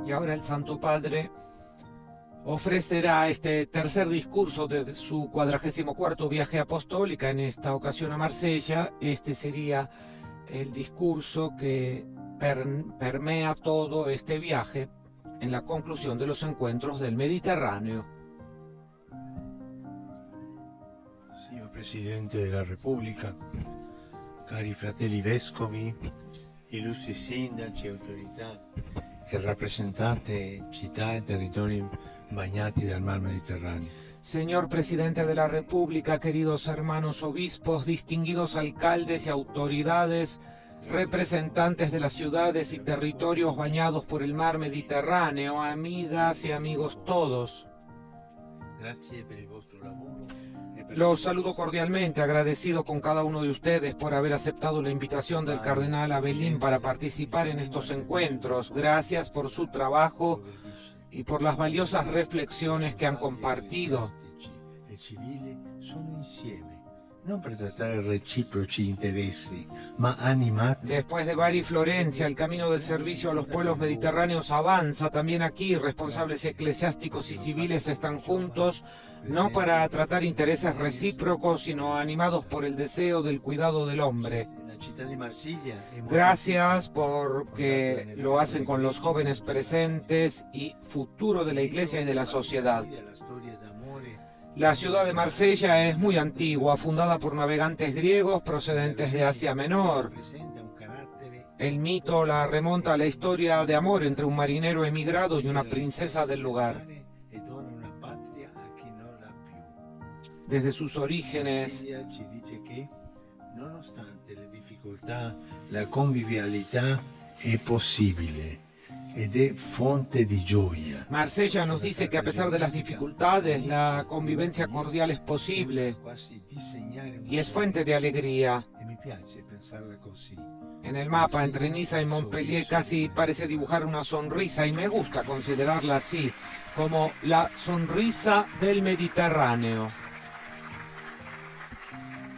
Y ahora el Santo Padre ofrecerá este tercer discurso de su 44º viaje apostólico, en esta ocasión a Marsella. Este sería el discurso que permea todo este viaje en la conclusión de los encuentros del Mediterráneo. Signor Presidente della Repubblica, cari fratelli vescovi, illustri sindaci e autorità che rappresentate città e territori bañati dal mar Mediterráneo. Señor Presidente de la República, queridos hermanos obispos, distinguidos alcaldes y autoridades, representantes de las ciudades y territorios bañados por el mar Mediterráneo, amigas y amigos todos. Grazie per il vostro lavoro. Los saludo cordialmente, agradecido con cada uno de ustedes por haber aceptado la invitación del cardenal Abelín para participar en estos encuentros. Gracias por su trabajo y por las valiosas reflexiones que han compartido. E civili sono insieme, non per trattare reciproci interessi, ma animati. Después de Bari y Florencia, el camino del servicio a los pueblos mediterráneos avanza. También aquí, responsables eclesiásticos y civiles están juntos, no para tratar intereses recíprocos, sino animados por el deseo del cuidado del hombre. Gracias porque lo hacen con los jóvenes presentes y futuro de la Iglesia y de la sociedad. La ciudad de Marsella es muy antigua, fundada por navegantes griegos procedentes de Asia Menor. El mito la remonta a la historia de amor entre un marinero emigrado y una princesa del lugar. Desde sus orígenes, nonostante le difficoltà, la convivialità è possibile ed è fonte di gioia. Marsella nos dice que a pesar de las dificultades, la convivencia cordial es posible y es fuente de alegría. E mi piace pensarla così. En el mapa entre Niza y Montpellier casi parece dibujar una sonrisa, y me gusta considerarla así, como la sonrisa del Mediterráneo.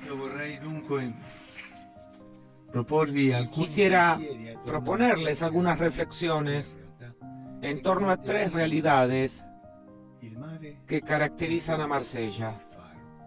Io vorrei dunque proporvi alcuni Quisiera pensieri attorno proponerles algunas reflexiones en torno a tres realidades il mare que caracterizan a Marsella: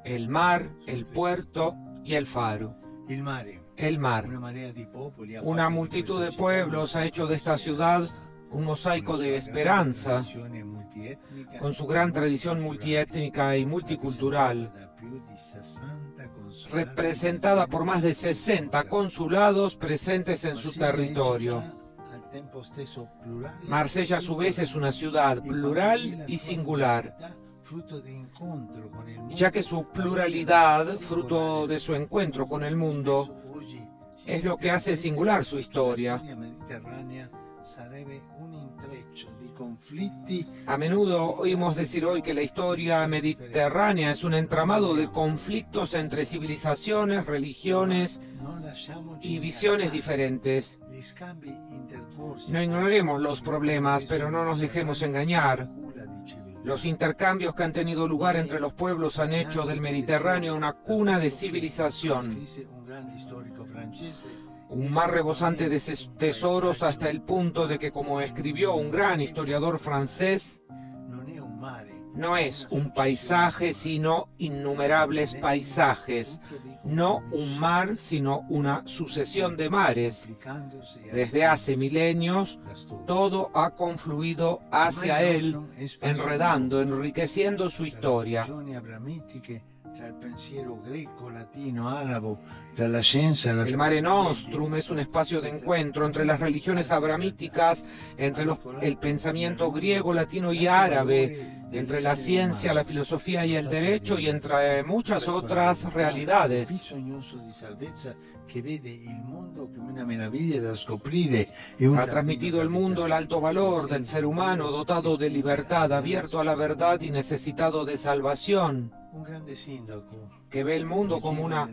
e il faro. el mar, el puerto y el faro. Il mare, El mar. una marea di popoli ha Una fatto di multitud de questa pueblos città ha hecho de esta ciudad un mosaico de esperanza, tradizione multietnica, con su gran tradición multiétnica y multicultural, da più di 60 consolati representada por más de 60 consulados presentes en su territorio. al tempo stesso plurale, Marsella a su vez es una ciudad plural y singular, fruto de encontro con il mondo, ya que su pluralidad, fruto de su encuentro con el mundo, oggi si es lo que hace singular su historia. La storia mediterranea sarebbe un intreccio di conflitti. A menudo oímos decir hoy que la historia mediterránea es un entramado de conflictos entre civilizaciones, religiones Non lasciamoci y visiones diferentes. gli scambi intercorsi. No ignoremos los problemas, pero no nos dejemos engañar. Cura di civiltà. Los intercambios que han tenido lugar entre los pueblos han hecho del Mediterráneo una cuna de civilización, Scrisse un grande storico francese. un mar rebosante de tesoros, hasta el punto de que, como escribió un gran historiador francés, Non è un mare, no es un paisaje, sino innumerables paisajes, no un mar, sino una sucesión de mares. complicandosi e Desde hace milenios, la storia. todo ha confluido hacia él, enredando, enriqueciendo su historia. Tra le religioni abramitiche, tra il pensiero greco, latino, arabo, tra la scienza e la El Mare Nostrum es un espacio de encuentro entre las religiones abramíticas, entre el pensamiento griego, latino y árabe, entre la ciencia, la filosofía y el derecho, y entre muchas otras realidades. bisognoso di salvezza che vede il mondo come una meraviglia da scoprire e un Ha transmitido al mundo el alto valor del ser humano, dotado de libertad, abierto a la verdad y necesitado de salvación, un grande sindaco que ve el mundo como una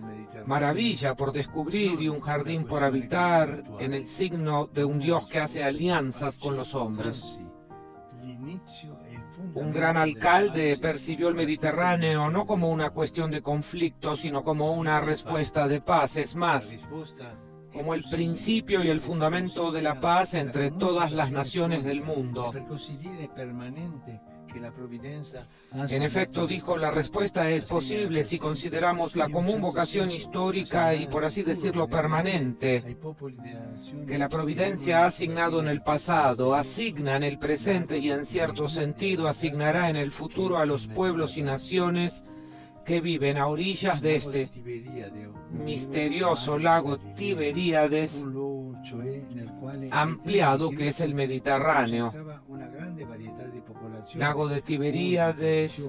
maravilla por descubrir y un jardín por habitar, en el signo de un Dios que hace alianzas con los hombres. Anzi, l'inizio e il Un gran alcalde percibió el Mediterráneo no como una cuestión de conflicto, sino como una respuesta de paz. Es La más, risposta como el principio y el fundamento de la paz entre todas las naciones del mundo. En efecto, dijo, la respuesta es posible si consideramos la común vocación histórica y, por así decirlo, permanente, que la providencia ha asignado en el pasado, asigna en el presente y, en cierto sentido, asignará en el futuro a los pueblos y naciones que viven a orillas de este misterioso lago Tiberíades ampliado que es el Mediterráneo. Lago de Tiberíades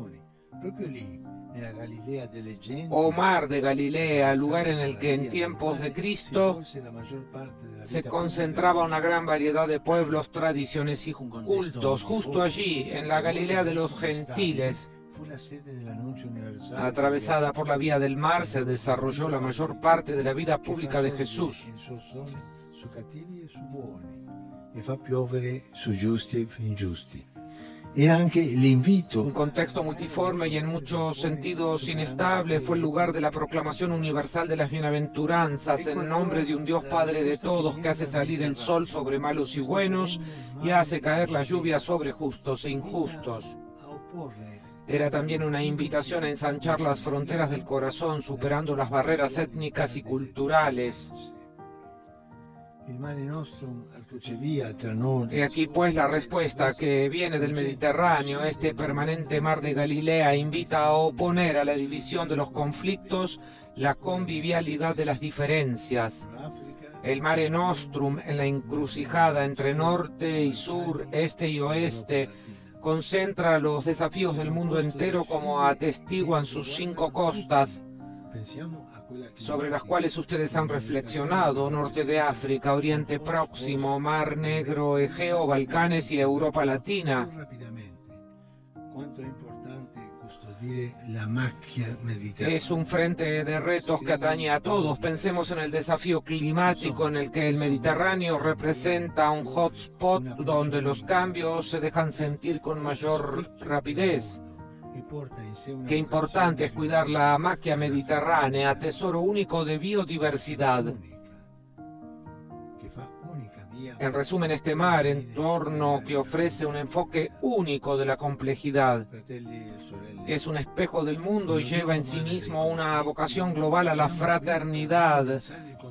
o Mar de Galilea, lugar en el que en tiempos de Cristo se concentraba una gran variedad de pueblos, tradiciones y cultos. Justo allí, en la Galilea de los gentiles, atravesada por la vía del mar, se desarrolló la mayor parte de la vida pública de Jesús. Un contexto multiforme y en muchos sentidos inestable, fue el lugar de la proclamación universal de las bienaventuranzas en nombre de un Dios Padre de todos, que hace salir el sol sobre malos y buenos y hace caer la lluvia sobre justos e injustos. Era también una invitación a ensanchar las fronteras del corazón, superando las barreras étnicas y culturales. He aquí pues la respuesta que viene del Mediterráneo. Este permanente mar de Galilea invita a oponer a la división de los conflictos la convivialidad de las diferencias. El Mare Nostrum, en la encrucijada entre norte y sur, este y oeste, concentra los desafíos del mundo entero como atestiguan sus 5 costas, sobre las cuales ustedes han reflexionado: norte de África, Oriente Próximo, Mar Negro, Egeo, Balcanes y Europa Latina. Es un frente de retos que atañe a todos. Pensemos en el desafío climático en el que el Mediterráneo representa un hotspot donde los cambios se dejan sentir con mayor rapidez. Qué importante es cuidar la macchia mediterránea, tesoro único de biodiversidad. En resumen, este mar, entorno que ofrece un enfoque único de la complejidad, es un espejo del mundo y lleva en sí mismo una vocación global a la fraternidad,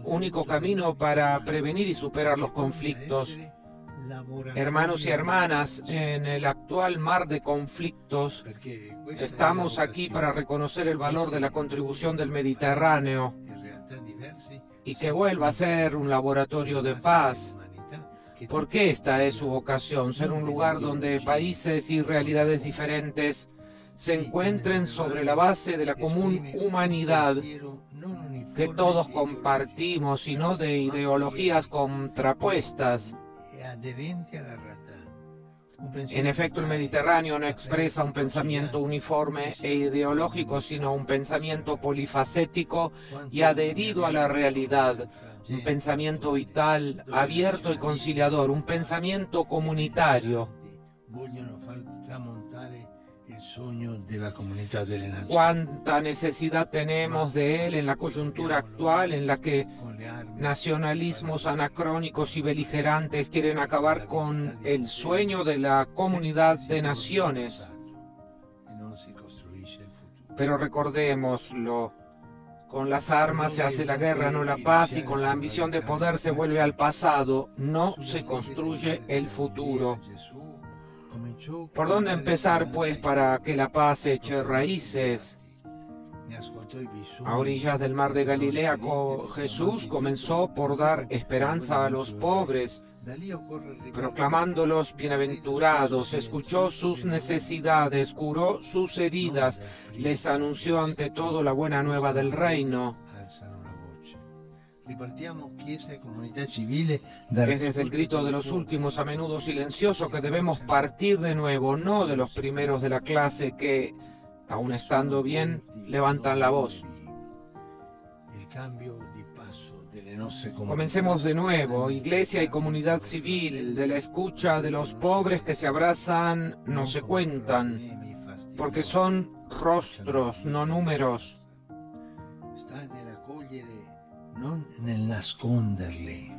único camino para prevenir y superar los conflictos. Hermanos y hermanas, en el actual mar de conflictos, estamos aquí para reconocer el valor de la contribución del Mediterráneo y que vuelva a ser un laboratorio de paz. Porque esta es su vocación, ser un lugar donde países y realidades diferentes se encuentren sobre la base de la común humanidad que todos compartimos y no de ideologías contrapuestas. En efecto, el Mediterráneo no expresa un pensamiento uniforme e ideológico, sino un pensamiento polifacético y adherido a la realidad, un pensamiento vital, abierto y conciliador, un pensamiento comunitario. Cuánta necesidad tenemos de él en la coyuntura actual en la que nacionalismos anacrónicos y beligerantes quieren acabar con el sueño de la comunidad de naciones. Pero recordémoslo, con las armas se hace la guerra, no la paz, y con la ambición de poder se vuelve al pasado, no se construye el futuro. ¿Por dónde empezar, pues, para que la paz eche raíces? A orillas del mar de Galilea, Jesús comenzó por dar esperanza a los pobres, proclamándolos bienaventurados, escuchó sus necesidades, curó sus heridas, les anunció ante todo la buena nueva del reino. Es desde el grito de los últimos, a menudo silencioso, que debemos partir de nuevo, no de los primeros de la clase que, aun estando bien, levantan la voz. Comencemos de nuevo, iglesia y comunidad civil, de la escucha de los pobres que se abrazan, no se cuentan, porque son rostros, no números. non nel nasconderli,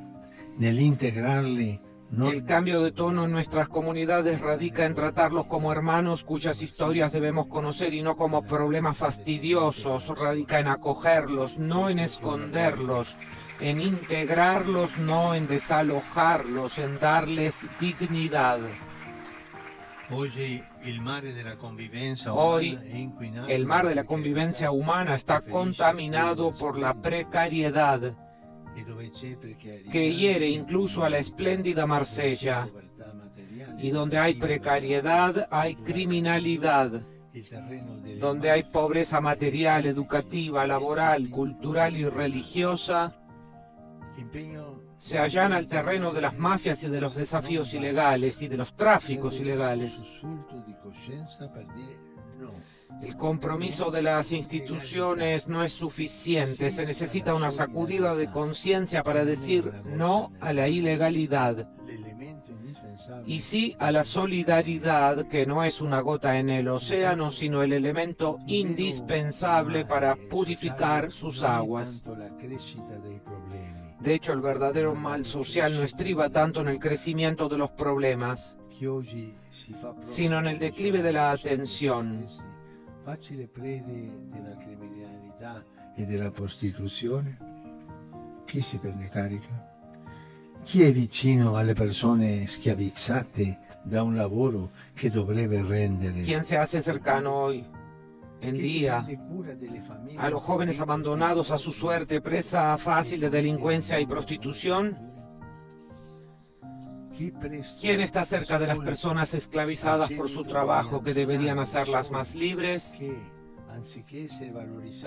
nell'integrarli. El cambio de tono en nuestras comunidades radica en tratarlos como hermanos cuyas historias debemos conocer y no como problemas fastidiosos. Radica en acogerlos, no en esconderlos, en integrarlos, no en desalojarlos, en darles dignidad. Hoy el mar de la convivencia humana está contaminado por la precariedad, que hiere incluso a la espléndida Marsella, y donde hay precariedad hay criminalidad, donde hay pobreza material, educativa, laboral, cultural y religiosa, se allana el terreno de las mafias y de los desafíos ilegales y de los tráficos ilegales. El compromiso de las instituciones no es suficiente, se necesita una sacudida de conciencia para decir no a la ilegalidad y sí a la solidaridad, que no es una gota en el océano, sino el elemento indispensable para purificar sus aguas. De hecho, el verdadero mal social no estriba tanto en el crecimiento de los problemas, sino en el declive de la atención. Facile prede della criminalità e della prostituzione? Chi si prende carica? Chi è vicino alle persone schiavizzate da un lavoro che dovrebbe rendere? ¿Quién se hace cercano hoy en día a los jóvenes abandonados a su suerte, presa fácil de delincuencia y prostitución? ¿Quién está cerca de las personas esclavizadas por su trabajo, que deberían hacerlas más libres?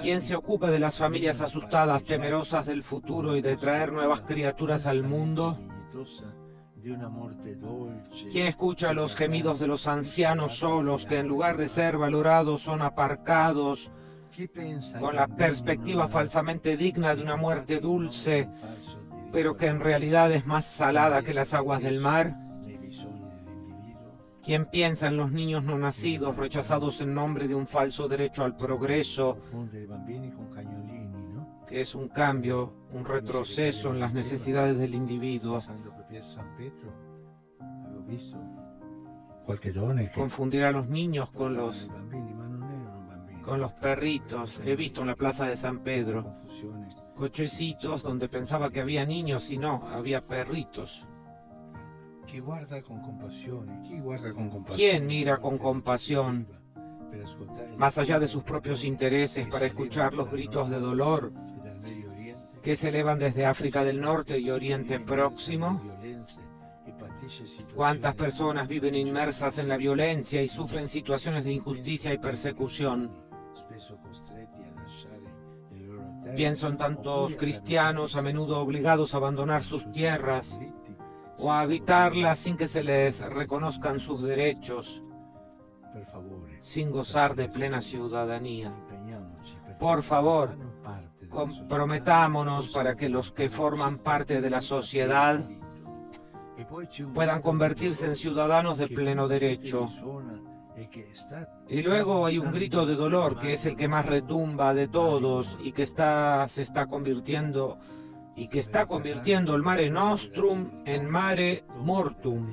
¿Quién se ocupa de las familias asustadas, temerosas del futuro y de traer nuevas criaturas al mundo? ¿Quién escucha los gemidos de los ancianos solos, que en lugar de ser valorados son aparcados con la perspectiva falsamente digna de una muerte dulce, pero que en realidad es más salada que las aguas del mar? ¿Quién piensa en los niños no nacidos rechazados en nombre de un falso derecho al progreso, que es un cambio, un retroceso en las necesidades del individuo? Confundir a los niños con los perritos. He visto en la plaza de San Pedro cochecitos donde pensaba que había niños y no, había perritos. ¿Quién mira con compasión, más allá de sus propios intereses, para escuchar los gritos de dolor que se elevan desde África del Norte y Oriente Próximo? ¿Cuántas personas viven inmersas en la violencia y sufren situaciones de injusticia y persecución? Pienso en tantos cristianos a menudo obligados a abandonar sus tierras o a habitarlas sin que se les reconozcan sus derechos, sin gozar de plena ciudadanía. Por favor, comprometámonos para que los que forman parte de la sociedad puedan convertirse en ciudadanos de pleno derecho. Y luego hay un grito de dolor que es el que más retumba de todos y que está convirtiendo el Mare Nostrum en Mare Mortum.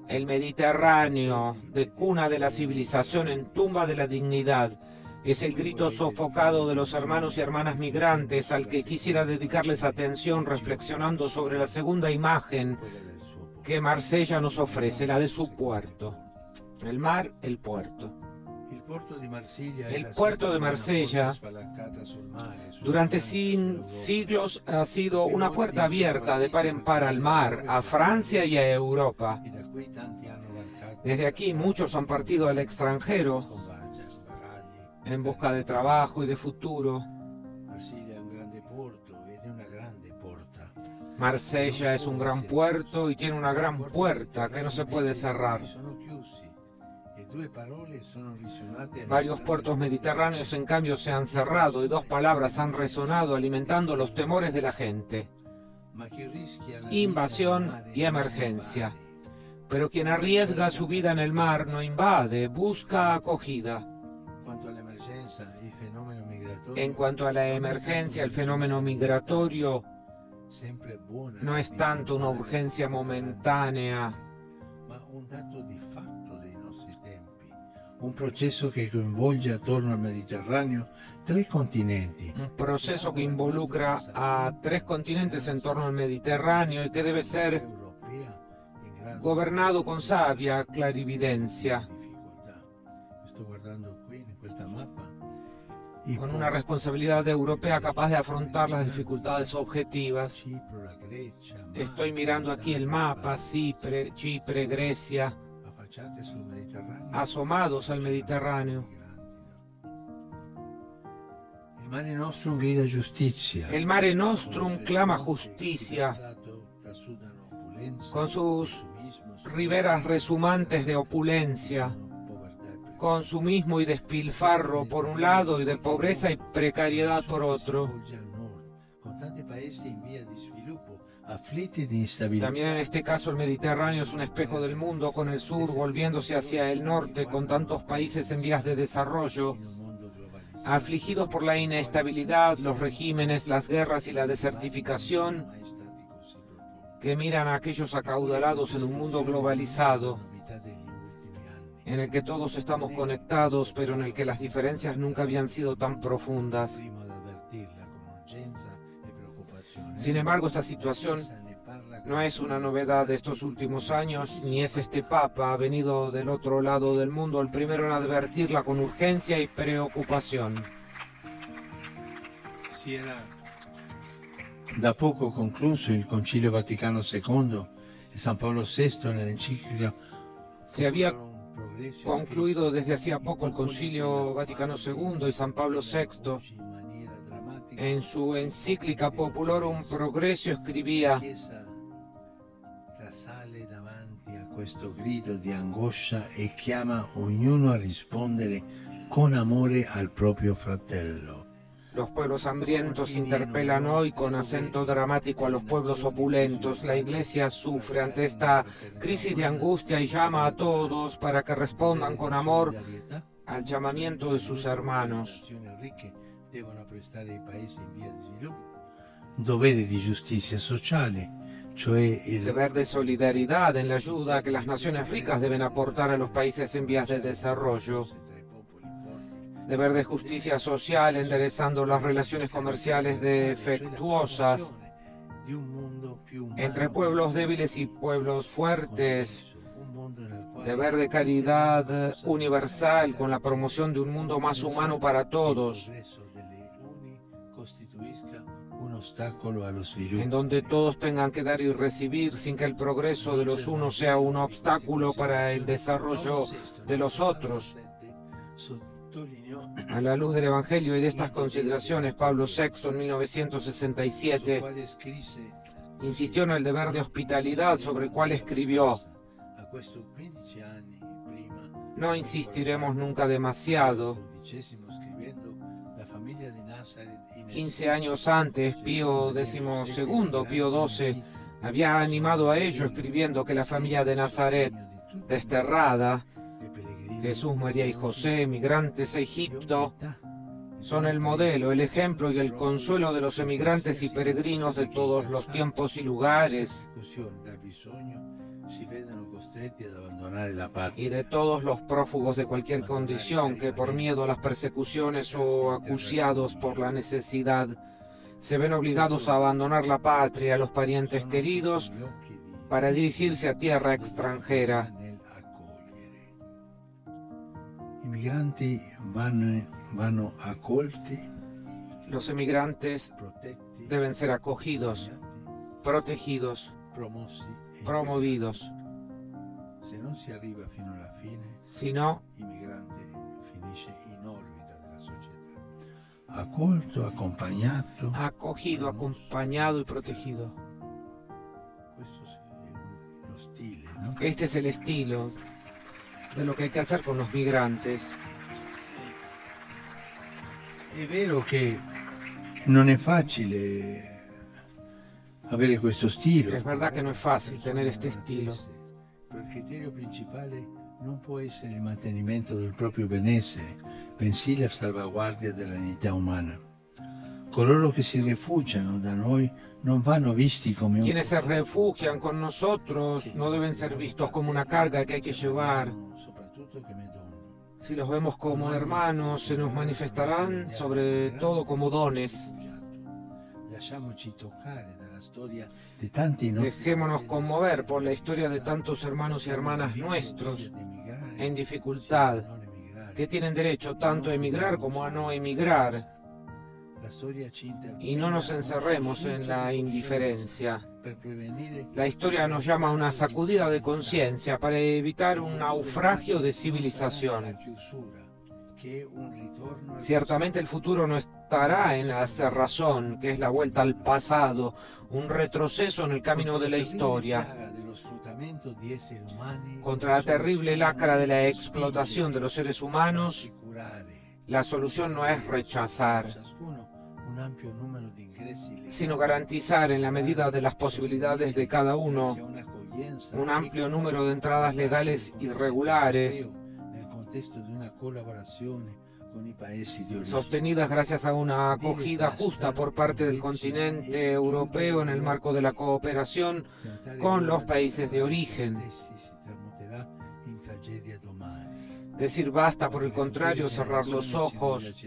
El Mediterráneo, de cuna de la civilización, en tumba de la dignidad. Es el grito sofocado de los hermanos y hermanas migrantes, al que quisiera dedicarles atención reflexionando sobre la segunda imagen que Marsella nos ofrece, la de su puerto. El mar, el puerto. El puerto de Marsella durante siglos ha sido una puerta abierta de par en par al mar, a Francia y a Europa. Desde aquí muchos han partido al extranjero en busca de trabajo y de futuro. Marsella es un gran puerto y tiene una gran puerta que no se puede cerrar. Varios puertos mediterráneos, en cambio, se han cerrado y dos palabras han resonado alimentando los temores de la gente: invasión y emergencia. Pero quien arriesga su vida en el mar no invade, busca acogida. En cuanto a la emergencia, el fenómeno migratorio no es tanto una urgencia momentánea, un proceso que coinvolge attorno al Mediterraneo 3 continenti. Un proceso que involucra a 3 continentes en torno al Mediterráneo y que debe ser gobernado con sabia clarividencia, con una responsabilidad europea capaz de afrontar las dificultades objetivas. Estoy mirando aquí el mapa, Chipre, Grecia, asomados al Mediterráneo. El Mare Nostrum clama justicia, con sus riberas resumantes de opulencia, consumismo y despilfarro por un lado y de pobreza y precariedad por otro. También en este caso el Mediterráneo es un espejo del mundo, con el sur volviéndose hacia el norte, con tantos países en vías de desarrollo, afligidos por la inestabilidad, los regímenes, las guerras y la desertificación, que miran a aquellos acaudalados en un mundo globalizado, en el que todos estamos conectados, pero en el que las diferencias nunca habían sido tan profundas. Sin embargo, esta situación no es una novedad de estos últimos años, ni es este Papa, ha venido del otro lado del mundo, el primero en advertirla con urgencia y preocupación. Si era da poco concluso il Concilio Vaticano II e San Paolo VI nell'enciclica. Se había concluido desde hacía poco el Concilio Vaticano II y San Pablo VI. En su encíclica Populorum Progressio escribía: trasale davanti a questo grido di angoscia e chiama ognuno a rispondere con amore al proprio fratello. Los pueblos hambrientos interpelan hoy con acento dramático a los pueblos opulentos. La Iglesia sufre ante esta crisis de angustia y llama a todos para que respondan con amor al llamamiento de sus hermanos. Dovere di giustizia sociale, cioè el deber de solidaridad en la ayuda que las naciones ricas deben aportar a los países en vías de desarrollo. Deber de justicia social, enderezando las relaciones comerciales defectuosas entre pueblos débiles y pueblos fuertes. Deber de caridad universal con la promoción de un mundo más humano para todos, en donde todos tengan que dar y recibir sin que el progreso de los unos sea un obstáculo para el desarrollo de los otros. A la luz del Evangelio y de estas consideraciones, Pablo VI en 1967 insistió en el deber de hospitalidad, sobre el cual escribió: no insistiremos nunca demasiado. 15 años antes, Pío XII, Pío XII, había animado a ello escribiendo que la familia de Nazaret, desterrada, Jesús, María y José, migrantes a Egipto, son el modelo, el ejemplo y el consuelo de los emigrantes y peregrinos de todos los tiempos y lugares, y de todos los prófugos de cualquier condición que por miedo a las persecuciones o acuciados por la necesidad se ven obligados a abandonar la patria, a los parientes queridos, para dirigirse a tierra extranjera. Los emigrantes deben ser acogidos, protegidos, promovidos. Si no, acogido, acompañado y protegido. Este es el estilo de lo que hay que hacer con los migrantes. È vero che non è facile avere questo stile. Es verdad que no es fácil tener este estilo. Pero il criterio principale non può essere il mantenimento del proprio benessere, bensì la salvaguardia della dignità umana. Coloro che si rifugiano da noi non vanno visti come un... Quienes se refugian con nosotros no deben ser vistos como una carga que hay que llevar. soprattutto come doni. Si los vemos como hermanos, se nos manifestarán sobre todo como dones. Lasciamoci toccare dalla storia di tanti nostri Dejémonos conmover por la historia de tantos hermanos y hermanas nuestros en dificultad, que tienen derecho tanto a emigrar como a no emigrar. Y no nos encerremos en la indiferencia. La historia nos llama a una sacudida de conciencia para evitar un naufragio de civilización. Ciertamente el futuro no estará en la cerrazón, que es la vuelta al pasado, un retroceso en el camino de la historia. Contra la terrible lacra de la explotación de los seres humanos, la solución no es rechazar, sino garantizar en la medida de las posibilidades de cada uno un amplio número de entradas legales y regulares, sostenidas gracias a una acogida justa por parte del continente europeo en el marco de la cooperación con los países de origen. Decir basta, por el contrario, cerrar los ojos,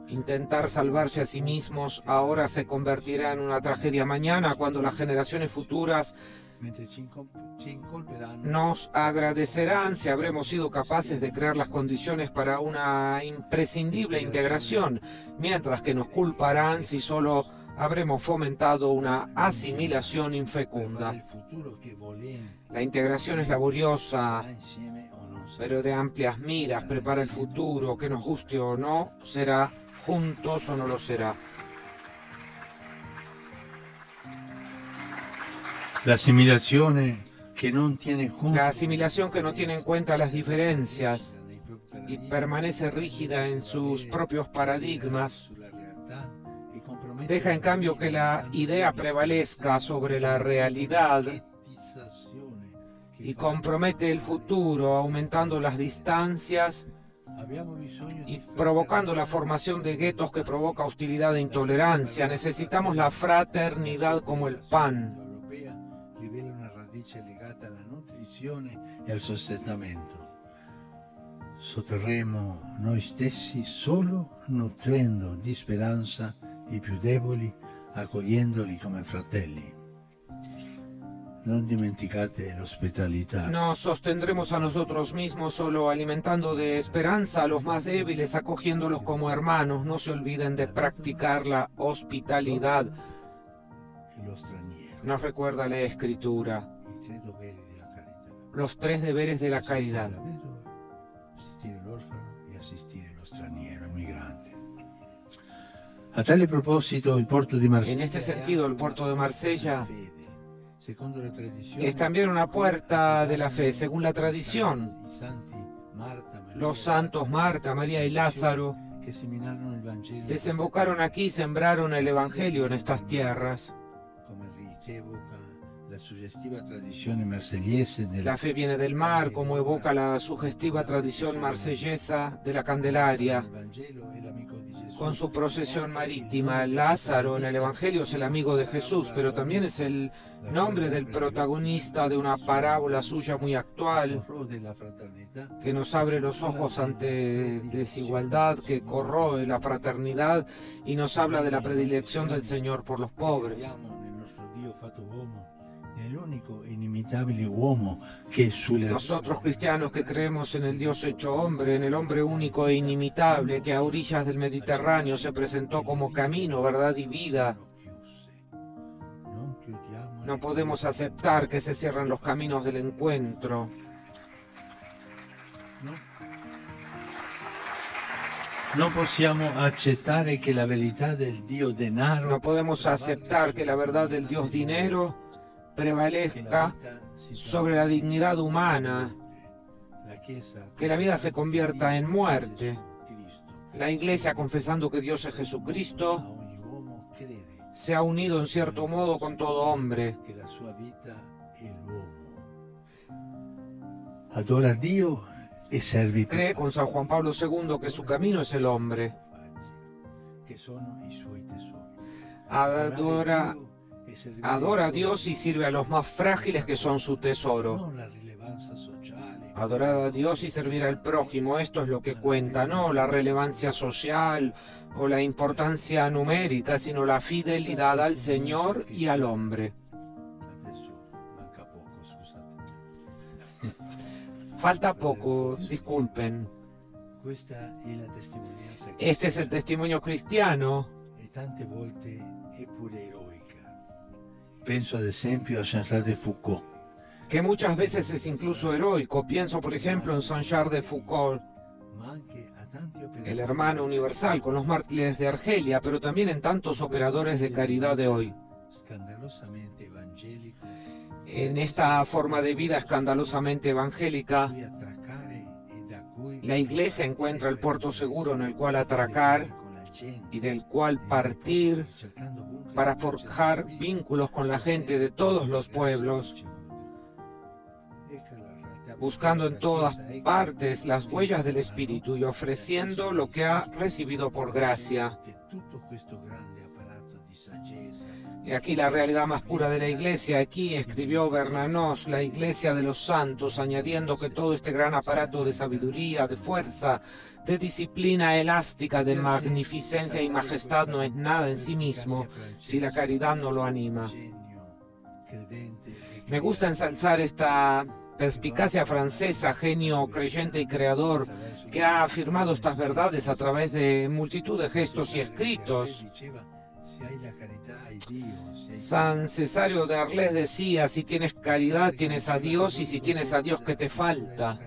intentar salvarse a sí mismos, ahora se convertirá en una tragedia mañana cuando las generaciones futuras nos agradecerán si habremos sido capaces de crear las condiciones para una imprescindible integración, mientras que nos culparán si solo habremos fomentado una asimilación infecunda. La integración es laboriosa, pero de amplias miras, prepara el futuro, que nos guste o no, será juntos o no lo será. La asimilación que no tiene en cuenta las diferencias y permanece rígida en sus propios paradigmas, deja en cambio que la idea prevalezca sobre la realidad y compromete el futuro, aumentando las distancias y provocando la formación de guetos que provoca hostilidad e intolerancia. Necesitamos la fraternidad como el pan. Rivela una radice legata alla nutrizione e al sostentamento. Soterremo noi stessi solo nutrendo di speranza i più deboli, accogliendoli come fratelli. Non dimenticate l'ospitalità. Nos sostendremos a nosotros mismos solo alimentando de esperanza a los más débiles, acogiéndolos como hermanos. No se olviden de practicar la hospitalidad. Nos recuerda la Escritura, los 3 deberes de la caridad. A tale proposito, il porto di Marsella, en este sentido, el puerto de Marsella es también una puerta de la fe, según la tradición. Los santos Marta, María y Lázaro desembocaron aquí y sembraron el Evangelio en estas tierras. La fe viene del mar, como evoca la sugestiva tradición marsellesa de la Candelaria. Con su procesión marítima, Lázaro en el Evangelio es el amigo de Jesús, pero también es el nombre del protagonista de una parábola suya muy actual, que nos abre los ojos ante desigualdad, que corroe la fraternidad y nos habla de la predilección del Señor por los pobres. Nosotros cristianos que creemos en el Dios hecho hombre, en el hombre único e inimitable que a orillas del Mediterráneo se presentó como camino, verdad y vida, no podemos aceptar que se cierren los caminos del encuentro. No podemos aceptar que la verdad del Dios dinero prevalezca sobre la dignidad humana, que la vida se convierta en muerte. La Iglesia, confesando que Dios es Jesucristo, se ha unido en cierto modo con todo hombre. Adora a Dio Cree con San Juan Pablo II que su camino es el hombre. Adora a Dios y sirve a los más frágiles que son su tesoro. Adorar a Dios y servir al prójimo, esto es lo que cuenta, no la relevancia social o la importancia numérica, sino la fidelidad al Señor y al hombre. Falta poco, disculpen. Este es el testimonio cristiano. Penso ad esempio a Jean-Charles de Foucault, que muchas veces es incluso heroico. Pienso, por ejemplo, en Jean-Charles de Foucault, el hermano universal con los mártires de Argelia, pero también en tantos operadores de caridad de hoy. En esta forma de vida escandalosamente evangélica, la Iglesia encuentra el puerto seguro en el cual atracar y del cual partir para forjar vínculos con la gente de todos los pueblos, buscando en todas partes las huellas del Espíritu y ofreciendo lo que ha recibido por gracia. Y aquí la realidad más pura de la Iglesia. Aquí escribió Bernanos, la Iglesia de los Santos, añadiendo que todo este gran aparato de sabiduría, de fuerza, de disciplina elástica, de magnificencia y majestad no es nada en sí mismo si la caridad no lo anima. Me gusta ensalzar esta perspicacia francesa, genio creyente y creador, que ha afirmado estas verdades a través de multitud de gestos y escritos. San Cesario de Arles decía, si tienes caridad tienes a Dios, y si tienes a Dios, ¿qué te falta?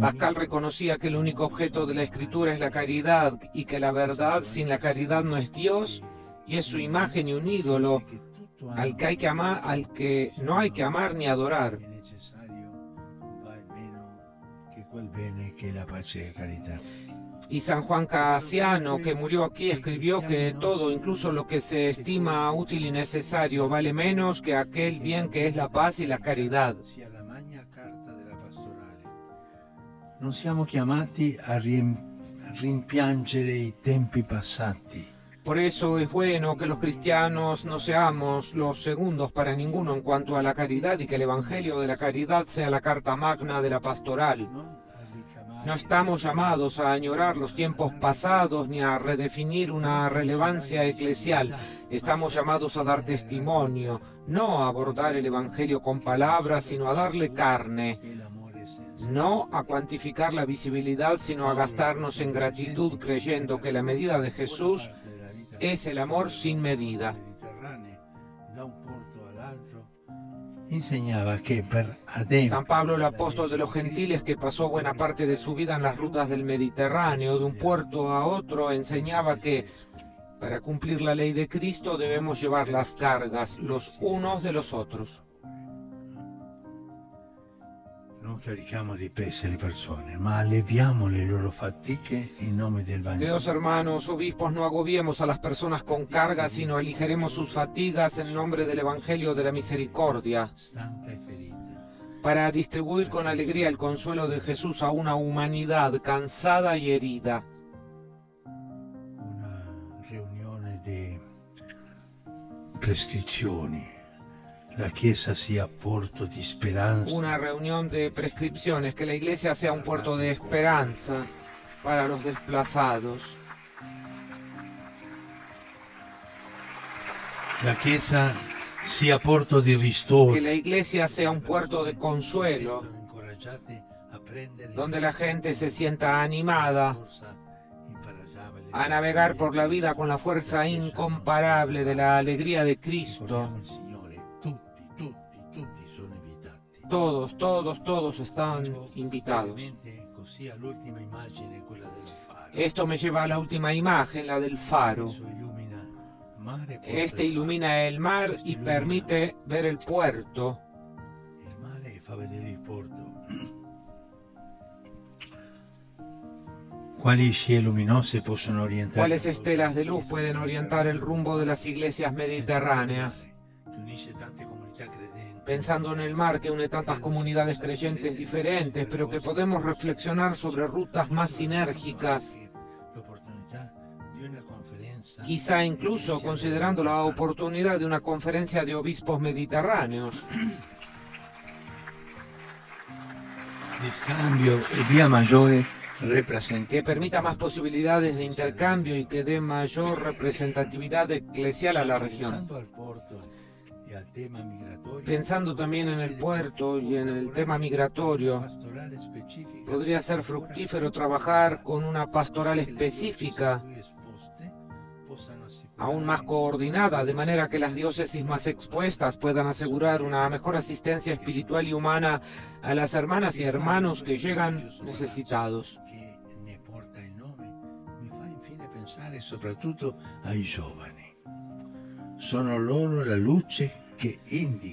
Pascal reconocía que el único objeto de la Escritura es la caridad, y que la verdad sin la caridad no es Dios, y es su imagen y un ídolo al que hay que amar, al que no hay que amar ni adorar. Y San Juan Casiano, que murió aquí, escribió que todo, incluso lo que se estima útil y necesario, vale menos que aquel bien que es la paz y la caridad. Non siamo chiamati a rimpiangere i tempi passati. Por eso es bueno que los cristianos no seamos los segundos para ninguno en cuanto a la caridad, y que el Evangelio de la caridad sea la carta magna de la pastoral. No estamos llamados a añorar los tiempos pasados ni a redefinir una relevancia eclesial. Estamos llamados a dar testimonio, no a abordar el Evangelio con palabras, sino a darle carne. No a cuantificar la visibilidad, sino a gastarnos en gratitud, creyendo que la medida de Jesús es el amor sin medida. San Pablo, el apóstol de los gentiles, que pasó buena parte de su vida en las rutas del Mediterráneo, de un puerto a otro, enseñaba que para cumplir la ley de Cristo debemos llevar las cargas los unos de los otros. Non carichiamo di peso le persone, ma alleviamo le loro fatiche in nome del Vangelo. Queridos hermanos, obispos, no agobiemos a las personas con cargas, sino aligeremos sus fatigas en nombre del Evangelio de la Misericordia, para distribuir con alegría el consuelo de Jesús a una humanidad cansada y herida. Una riunione di prescrizioni. La Chiesa sea puerto de esperanza. Una reunión de prescripciones, que la Iglesia sea un puerto de esperanza para los desplazados. La Chiesa sea puerto de ristoro. Que la Iglesia sea un puerto de consuelo, donde la gente se sienta animada a navegar por la vida con la fuerza incomparable de la alegría de Cristo. Todos están invitados. Esto me lleva a la última imagen, la del faro. Este ilumina el mar y permite ver el puerto. ¿Cuáles estelas de luz pueden orientar el rumbo de las iglesias mediterráneas? Pensando en el mar que une tantas comunidades creyentes diferentes, pero que podemos reflexionar sobre rutas más sinérgicas, quizá incluso considerando la oportunidad de una conferencia de obispos mediterráneos. Que permita más posibilidades de intercambio y que dé mayor representatividad eclesial a la región. Pensando también en el puerto y en el tema migratorio, podría ser fructífero trabajar con una pastoral específica, aún más coordinada, de manera que las diócesis más expuestas puedan asegurar una mejor asistencia espiritual y humana a las hermanas y hermanos que llegan necesitados.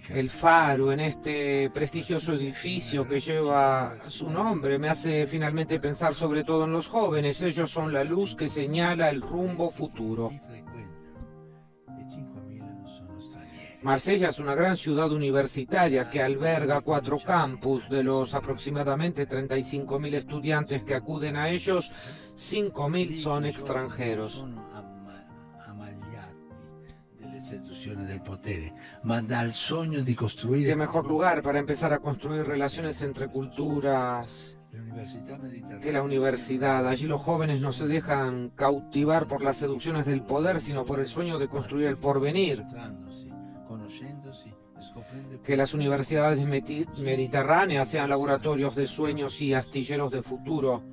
El faro en este prestigioso edificio que lleva su nombre me hace finalmente pensar sobre todo en los jóvenes. Ellos son la luz que señala el rumbo futuro. Marsella es una gran ciudad universitaria que alberga 4 campus. De los aproximadamente 35.000 estudiantes que acuden a ellos, 5.000 son extranjeros. ¿Qué mejor lugar para empezar a construir relaciones entre culturas que la universidad? Allí los jóvenes no se dejan cautivar por las seducciones del poder, sino por el sueño de construir el porvenir. Que las universidades mediterráneas sean laboratorios de sueños y astilleros de futuro,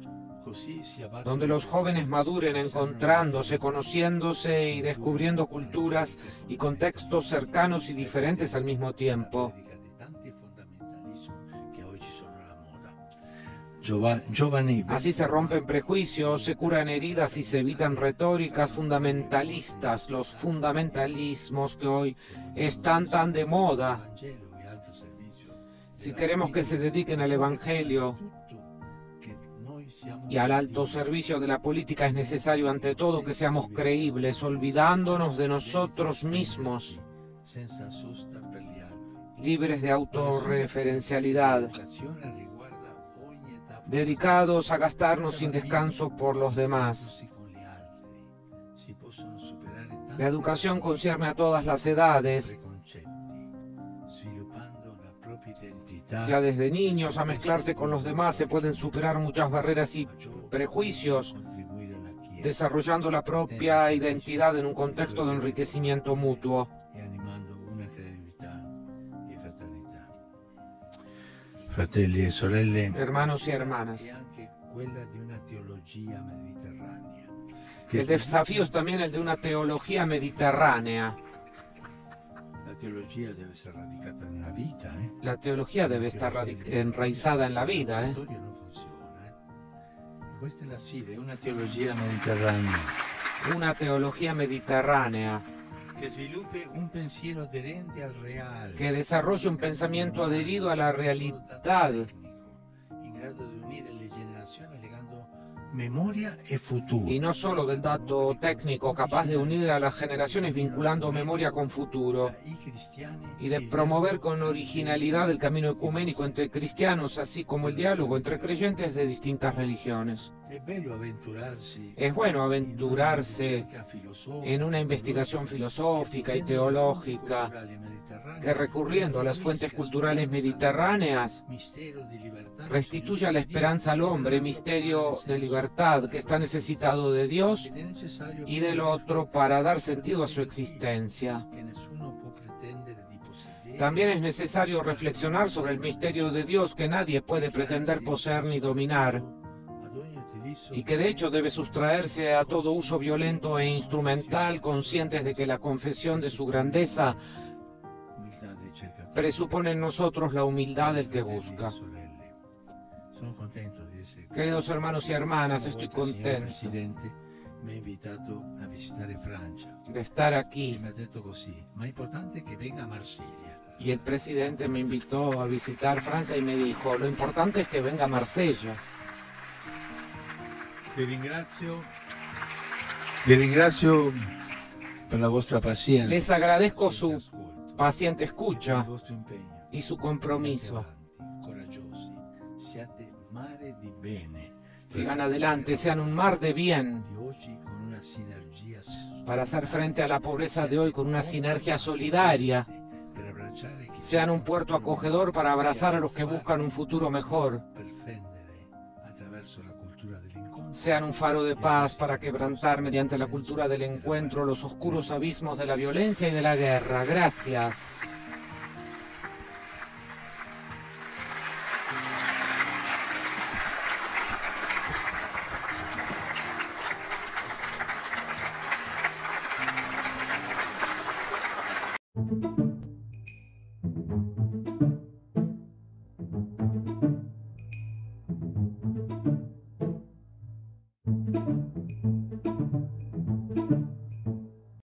donde los jóvenes maduren encontrándose, conociéndose y descubriendo culturas y contextos cercanos y diferentes al mismo tiempo. Así se rompen prejuicios, se curan heridas y se evitan retóricas fundamentalistas, los fundamentalismos que hoy están tan de moda. Si queremos que se dediquen al Evangelio y al alto servicio de la política, es necesario ante todo que seamos creíbles, olvidándonos de nosotros mismos, libres de autorreferencialidad, dedicados a gastarnos sin descanso por los demás. La educación concierne a todas las edades, ya desde niños a mezclarse con los demás se pueden superar muchas barreras y prejuicios, desarrollando la propia identidad en un contexto de enriquecimiento mutuo. Fratelli e sorelle, hermanos y hermanas, el desafío es también el de una teología mediterránea. La teología debe estar enraizada en la vida. Una teología mediterránea que desarrolle un pensamiento adherido a la realidad, y no solo del dato técnico, capaz de unir a las generaciones vinculando memoria con futuro y de promover con originalidad el camino ecuménico entre cristianos, así como el diálogo entre creyentes de distintas religiones. Es bueno aventurarse en una investigación filosófica y teológica que, recurriendo a las fuentes culturales mediterráneas, restituya la esperanza al hombre, misterio de libertad que está necesitado de Dios y del otro para dar sentido a su existencia. También es necesario reflexionar sobre el misterio de Dios que nadie puede pretender poseer ni dominar, y que de hecho debe sustraerse a todo uso violento e instrumental, conscientes de que la confesión de su grandeza presupone en nosotros la humildad del que busca. Queridos hermanos y hermanas, estoy contento de estar aquí. Y el presidente me invitó a visitar Francia y me dijo, lo importante es que venga a Marsella. Vi ringrazio per la vostra pazienza. Les agradezco su paciente escucha y su compromiso. Sigan adelante, sean un mar de bien para hacer frente a la pobreza de hoy con una sinergia solidaria. Sean un puerto acogedor para abrazar a los que buscan un futuro mejor. Sean un faro de paz para quebrantar mediante la cultura del encuentro los oscuros abismos de la violencia y de la guerra. Gracias.